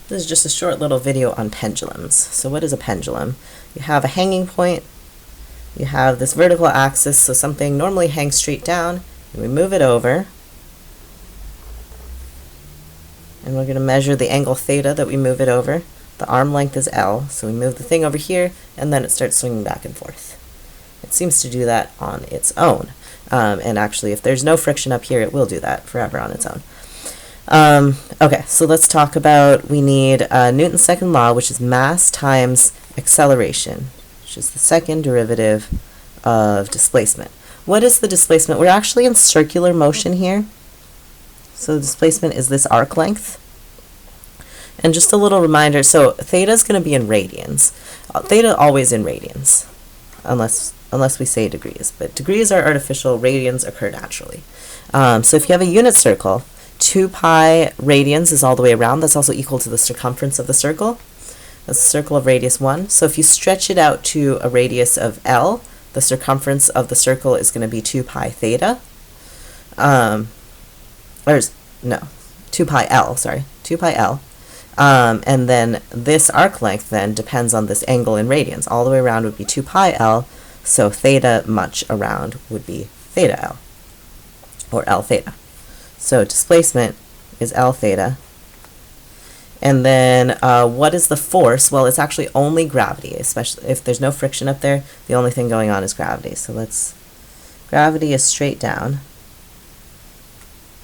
This is just a short little video on pendulums. So what is a pendulum? You have a hanging point, you have this vertical axis, so something normally hangs straight down, and we move it over, and we're going to measure the angle theta that we move it over. The arm length is L, so we move the thing over here, and then it starts swinging back and forth. It seems to do that on its own. And actually, if there's no friction up here, it will do that forever on its own. Okay, so let's talk about, we need Newton's second law, which is mass times acceleration, which is the second derivative of displacement. What is the displacement? We're actually in circular motion here. So the displacement is this arc length. And just a little reminder, so theta is going to be in radians. Theta always in radians, unless we say degrees. But degrees are artificial, radians occur naturally. So if you have a unit circle, 2 pi radians is all the way around. That's also equal to the circumference of the circle. That's a circle of radius 1. So if you stretch it out to a radius of L, the circumference of the circle is going to be 2 pi theta. 2 pi L, sorry, 2 pi L. And then this arc length then depends on this angle in radians. All the way around would be 2 pi L, so theta much around would be theta L, or L theta. So displacement is L theta. And then what is the force? Well, it's actually only gravity, especially if there's no friction up there. The only thing going on is gravity. So gravity is straight down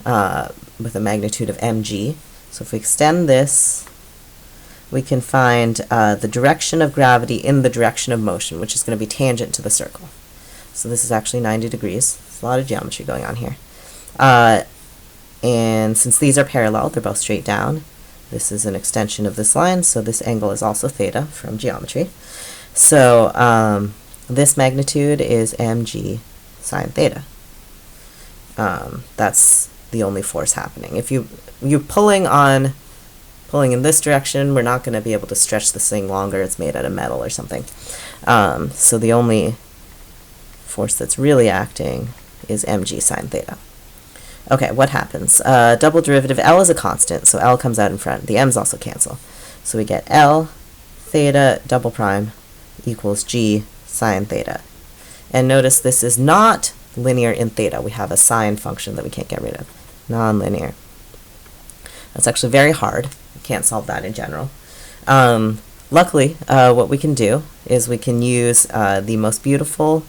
with a magnitude of mg. So if we extend this, we can find the direction of gravity in the direction of motion, which is going to be tangent to the circle. So this is actually 90 degrees. There's a lot of geometry going on here. And since these are parallel, they're both straight down. This is an extension of this line, so this angle is also theta from geometry. So this magnitude is mg sine theta. That's the only force happening. If you're pulling in this direction, we're not going to be able to stretch this thing longer. It's made out of metal or something. So the only force that's really acting is mg sine theta. Okay, what happens? Double derivative, L is a constant, so L comes out in front. The m's also cancel. So we get L theta double prime equals g sine theta. And notice this is not linear in theta. We have a sine function that we can't get rid of. Nonlinear. That's actually very hard. We can't solve that in general. Luckily, what we can do is we can use the most beautiful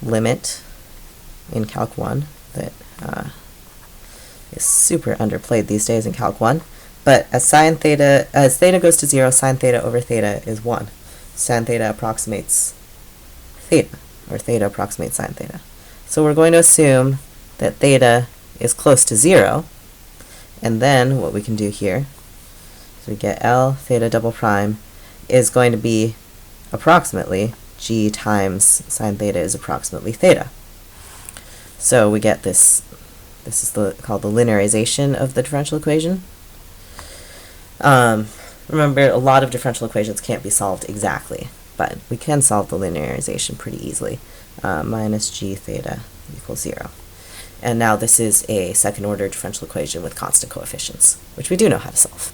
limit in Calc 1 that is super underplayed these days in Calc 1. But as theta goes to 0, sine theta over theta is 1. Sine theta approximates theta, or theta approximates sine theta. So we're going to assume that theta is close to 0, and then what we can do here is we get L theta double prime is going to be approximately g times sine theta is approximately theta. So we get this is called the linearization of the differential equation. Remember, a lot of differential equations can't be solved exactly, but we can solve the linearization pretty easily. Minus g theta equals 0. And now this is a second order differential equation with constant coefficients, which we do know how to solve.